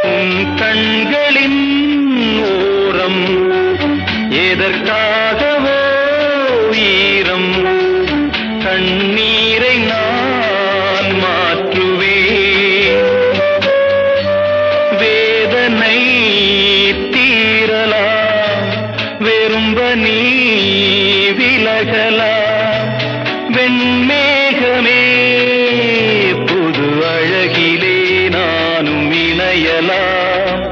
உன் கண்களின் ஓரம் எதற்காகவோ ஈரம் கண்ணீரை நான் மாற்றுவேன் வேதனை தீரலாம் வெறும்ப நீ விலகலாம் வெண்மேகமே புது அழகிலே நானும் இணையலாம்